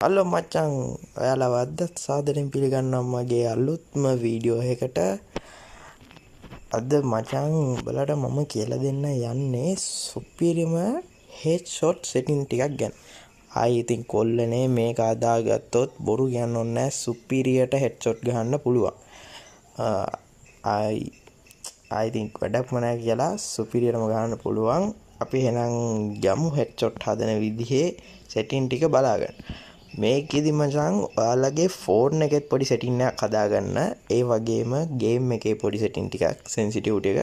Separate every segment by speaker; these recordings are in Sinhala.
Speaker 1: හලෝ මචං, ඔයාලා වද්දත් සාදරයෙන් පිළිගන්නවා මගේ අලුත්ම වීඩියෝ එකකට. අද මචං උඹලට මම කියලා දෙන්න යන්නේ සුපිරිම හෙඩ්ෂොට් සෙටින් ටිකක් ගැන. ආයි ඉතින් කොල්ලනේ මේක අදාගත්තොත් බොරු කියන්න ඕනේ නැහැ, සුපිරියට හෙඩ්ෂොට් ගහන්න පුළුවන්. ආයි ඉතින් වැඩක්ම නැහැ කියලා සුපිරියටම ගහන්න පුළුවන්. අපි එහෙනම් යමු හෙඩ්ෂොට් හදන විදිහේ සෙටින් ටික බලාගන්න. මේකෙදි මචං ඔයාලගේ ෆෝන් එකෙත් පොඩි සෙටින් එකක් හදාගන්න. ඒ වගේම ගේම් එකේ පොඩි සෙටින් ටිකක් සෙන්සිටිවිටි එක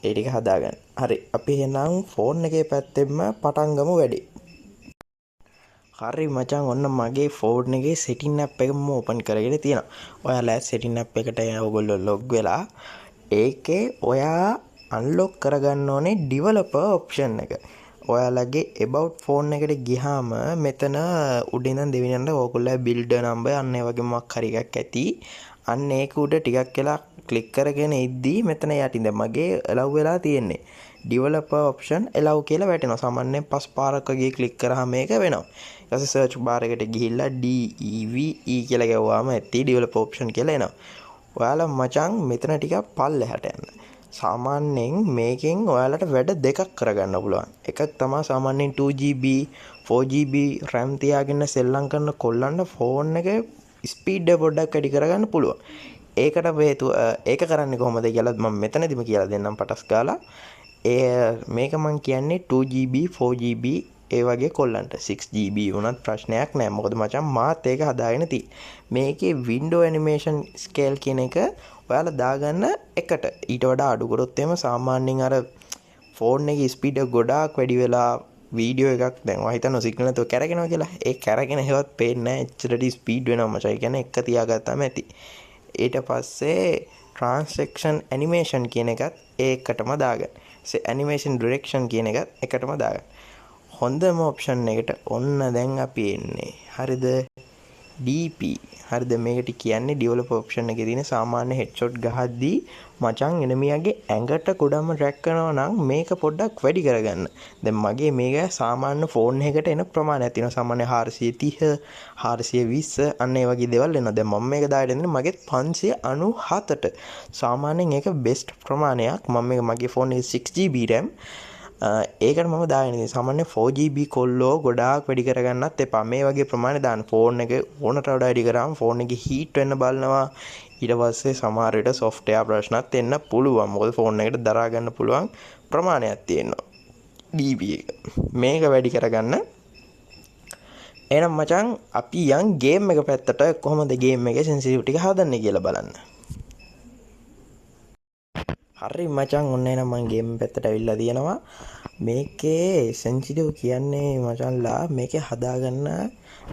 Speaker 1: ඒ ටික හදාගන්න. හරි, අපි එහෙනම් ෆෝන් එකේ පැත්තෙන්ම පටන් ගමු වැඩේ. හරි මචං, ඔන්න මගේ ෆෝන් එකේ සෙටින් ඇප් එක මම ඕපන් කරගෙන තියෙනවා. ඔයාලා සෙටින් ඇප් එකට ඔයගොල්ලෝ ලොග් වෙලා ඒකේ ඔයා අන්ලොක් කරගන්න ඕනේ ඩිවෙලොපර් ඔප්ෂන් එක. ඔයාලගේ about ෆෝන් එකට ගියාම මෙතන උඩින් ඉඳන් දෙවෙනියට ඕගොල්ලෝ බිල්ඩර් නම්බර් අන්න ඒ වගේ මොකක් හරි එකක් ඇති. අන්න ඒක උඩ ටිකක් වෙලා ක්ලික් කරගෙන ඉද්දී මෙතන යටින් දැන් මගේ allow වෙලා තියෙන්නේ developer option allow කියලා වැටෙනවා. සාමාන්‍යයෙන් 5 පාරක් වගේ ක්ලික් කරාම මේක වෙනවා. ඊට පස්සේ search bar එකට ගිහිල්ලා DEVE කියලා ගැව්වාම ඇති developer option කියලා එනවා. ඔයාලා මචං මෙතන ටිකක් පල්ලෙහාට යන්න. සාමාන්‍යයෙන් මේකෙන් ඔයාලට වැඩ දෙකක් කරගන්න පුළුවන්. එකක් තමයි සාමාන්‍යයෙන් 2GB 4GB RAM තියාගෙන සෙල්ලම් කරන කොල්ලන්ට ෆෝන් එකේ ස්පීඩ් එක පොඩ්ඩක් වැඩි කරගන්න පුළුවන්. ඒකට හේතුව ඒක කරන්නේ කොහොමද කියලා මම මෙතනදිම කියලා දෙන්නම් පටස් ගාලා. මේක මම කියන්නේ 2GB 4GB ඒ වගේ කොල්ලන්ට 6GB වුණත් ප්‍රශ්නයක් නැහැ. මොකද මචං මාත් ඒක හදාගෙන තියෙන්නේ. මේකේ window animation scale කියන එක ඔයාලා දාගන්න එකට ඊට වඩා අඩු කරොත් එහෙම සාමාන්‍යයෙන් අර ෆෝන් එකේ ස්පීඩ් එක ගොඩාක් වැඩි වෙලා වීඩියෝ එකක් දැන් ඔයා හිතනවා සිග්නල් නැතුව කැරගෙනවා කියලා. ඒ කැරගෙන හේවත් පේන්නේ නැහැ. එච්චරට ස්පීඩ් වෙනවා මචං. ඒ කියන්නේ එක තියාගත්තාම ඇති. ඊට පස්සේ transaction animation කියන එකත් ඒකටම දාගන්න. animation direction කියන එකත් එකටම දාගන්න. හොඳම ඔප්ෂන් එකට ඔන්න දැන් අපි එන්නේ. හරිද? DP. හරිද? මේකට කියන්නේ developer option එකේ තියෙන සාමාන්‍ය headshot ගහද්දී මචං එනමියාගේ ඇඟට කුඩම ට්‍රැක් කරනවා නම් මේක පොඩ්ඩක් වැඩි කරගන්න. දැන් මගේ මේක සාමාන්‍ය ෆෝන් එකකට එන ප්‍රමාණයක් තියෙනවා. සාමාන්‍ය 430 420 අන්න ඒ වගේ දේවල් එනවා. දැන් මම මේක දාලා ඉන්නේ මගේ 597ට. සාමාන්‍යයෙන් ඒක බෙස්ට් ප්‍රමාණයක්. මම මේක මගේ ෆෝන් එකේ 6GB RAM ඒකට මම දාගෙන ඉන්නේ. සාමාන්‍ය 4GB කොල්ලෝ ගොඩාක් වැඩි කරගන්නත් එපා. මේ වගේ ප්‍රමාණය දාන්න. ෆෝන් එක ඕනට වඩා වැඩි කරාම ෆෝන් එකේ හීට් වෙන්න බලනවා. ඊට පස්සේ සමහර විට software ප්‍රශ්නත් එන්න පුළුවන්. මොකද ෆෝන් එකට දරා ගන්න පුළුවන් ප්‍රමාණයක් තියෙනවා DB එක. මේක වැඩි කරගන්න. එහෙනම් මචං අපි යන් ගේම් එක පැත්තට කොහොමද ගේම් එකේ sensitivity එක හදන්නේ කියලා බලන්න. හරි මචං, ඔන්න එහෙනම් මම ගේම් පැත්තට ඇවිල්ලා තියෙනවා. මේකේ සෙන්සිටිව් කියන්නේ මචංලා මේකේ හදාගන්න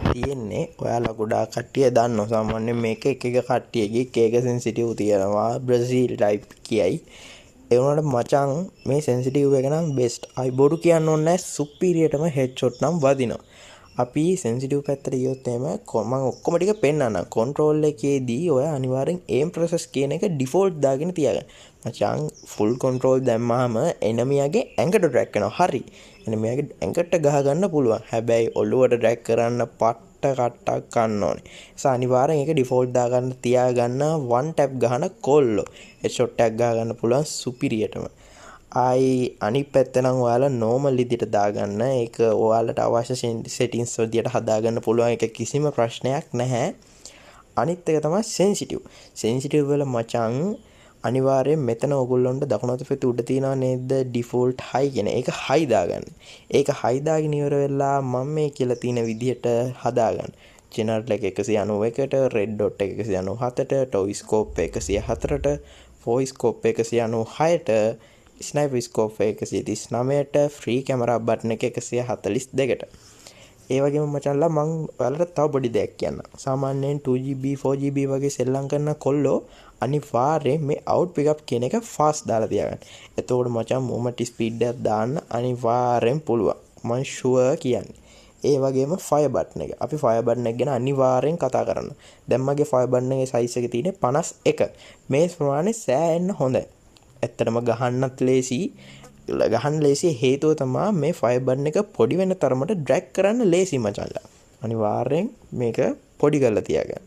Speaker 1: තියෙන්නේ ඔයාලා ගොඩාක් කට්ටිය දන්නවා. සාමාන්‍යයෙන් මේක එක කට්ටියගේ එක එක සෙන්සිටිව් තියෙනවා. බ්‍රසීල් ටයිප් කියයි. ඒ වුණාට මචං මේ සෙන්සිටිව් එක නම් බෙස්ට්. අයි බොරු කියන්න ඕනේ නැහැ, සුපිරියටම හෙඩ්ෂොට් නම් වදිනවා. අපි සෙන්සිටිව් පැත්තට ගියොත් එහෙම මම ඔක්කොම ටික පෙන්නන්නම්. කන්ට්‍රෝල් එකේදී ඔය අනිවාර්යෙන් aim process කියන එක ඩිෆෝල්ට් දාගෙන තියාගන්න. මචං ෆුල් කන්ට්‍රෝල් දැම්මාම එනමියාගේ ඇඟට ට්‍රැක් කරනවා. හරි. එනමියාගේ ඇඟට ගහ ගන්න පුළුවන්. හැබැයි ඔළුවට ට්‍රැක් කරන්න පට්ට කට්ටක් ගන්න ඕනේ. ඒ අනිවාර්යෙන් ඒක ඩිෆෝල්ට් දාගන්න තියාගන්න. one tap ගහන කොල්ලෝ headshot එකක් ගහ ගන්න පුළුවන් සුපිරියටම. ආයි අනිත් පැත්ත නම් ඔයාලා normal විදිහට දාගන්න. ඒක ඔයාලට අවශ්‍ය settings විදිහට හදාගන්න පුළුවන්. ඒක කිසිම ප්‍රශ්නයක් නැහැ. අනිත් එක තමයි sensitive. sensitive වල මචං අනිවාර්යෙන් මෙතන ඔයගොල්ලොන්ට දකුණු අත පැත්තේ උඩ තියෙනවා නේද default high කියන. ඒක high දාගන්න. ඒක high දාගෙන ඉවර වෙලා මම මේ කියලා තියෙන විදිහට හදාගන්න. general එක 191ට, red dot එක 197ට, toy scope 104ට, voice scope 196ට, ස්නයිපර් ස්කෝප් 139ට, ෆ්‍රී කැමරා බටන් එක 142ට. ඒ වගේම මචංලා මම ඔයාලට තව පොඩි දෙයක් කියන්නම්. සාමාන්‍යයෙන් 2GB 4GB වගේ සෙල්ලම් කරන කොල්ලෝ අනිවාර්යෙන් මේ out pickup කියන එක fast දාලා තියාගන්න. එතකොට මචං movement speed එක දාන්න අනිවාර්යෙන් පුළුවන්. මම sure කියන්නේ. ඒ වගේම fire button එක. අපි fire button එක ගැන අනිවාර්යෙන් කතා කරන්න. දැන් මගේ fire button එකේ size එක තියෙන්නේ 51. මේ ප්‍රමාණය සෑහෙන්න හොඳයි. ඇත්තටම ගහන්නත් ලේසි. ගහන්න ලේසි හේතුව තමයි මේ ෆයර් බටන් එක පොඩි වෙන තරමට ඩ්‍රැග් කරන්න ලේසි මචංලා. අනිවාර්යෙන් මේක පොඩි කරලා තියාගන්න.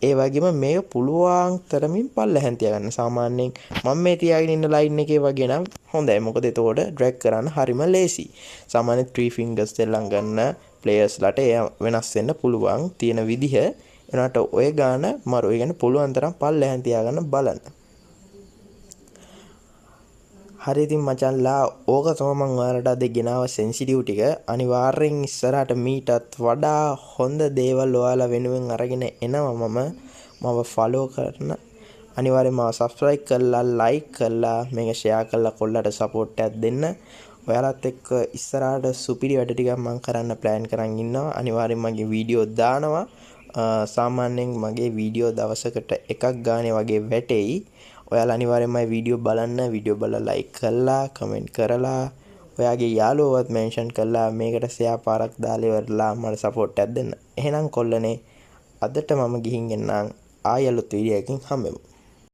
Speaker 1: ඒ වගේම මේක පුළුවන් තරමින් පල්ලෙහෙන් තියාගන්න. සාමාන්‍යයෙන් මම මේ තියාගෙන ඉන්න ලයින් එකේ වගේ නම් හොඳයි. මොකද එතකොට ඩ්‍රැග් කරන්න හරිම ලේසි. සාමාන්‍ය 3 fingers දෙල්ලම් ගන්න ප්ලේයර්ස්ලාට වෙනස් වෙන්න පුළුවන් තියෙන විදිහ. එනකට ඔය ගාන මරු. ඒ කියන්නේ පුළුවන් තරම් පල්ලෙහෙන් තියාගන්න බලන්න. හරි ඉතින් මචන්ලා ඕක තමයි මම ඔයාලට අද ගෙනාව සෙන්සිටිව් ටික. අනිවාර්යෙන් ඉස්සරහට මීටත් වඩා හොඳ දේවල් ඔයාලා වෙනුවෙන් අරගෙන එනවා. මම ෆලෝ කරන අනිවාර්යෙන් මාව සබ්ස්ක්‍රයිබ් කරලා ලයික් කරලා මේක ෂෙයා කරලා කොල්ලට සපෝට් එකක් දෙන්න. ඔයාලත් එක්ක ඉස්සරහට සුපිරි වැඩ ටිකක් මම කරන්න ප්ලෑන් කරන් ඉන්නවා. අනිවාර්යෙන් මගේ වීඩියෝ දානවා. සාමාන්‍යයෙන් මගේ වීඩියෝ දවසකට එකක් ගානේ වගේ වැටෙයි. ඔයාලා අනිවාර්යෙන්ම මේ වීඩියෝ බලන්න. වීඩියෝ බලලා ලයික් කරලා කමෙන්ට් කරලා ඔයාගේ යාළුවවත් මෙන්ෂන් කරලා මේකට ෂෙයා පාරක් දාලා ඉවරලා මට සපෝට් එකක් දෙන්න. එහෙනම් කොල්ලනේ අදට මම ගිහින් එන්නම්. ආයෙ අලුත් වීඩියෝ එකකින් හම්බෙමු.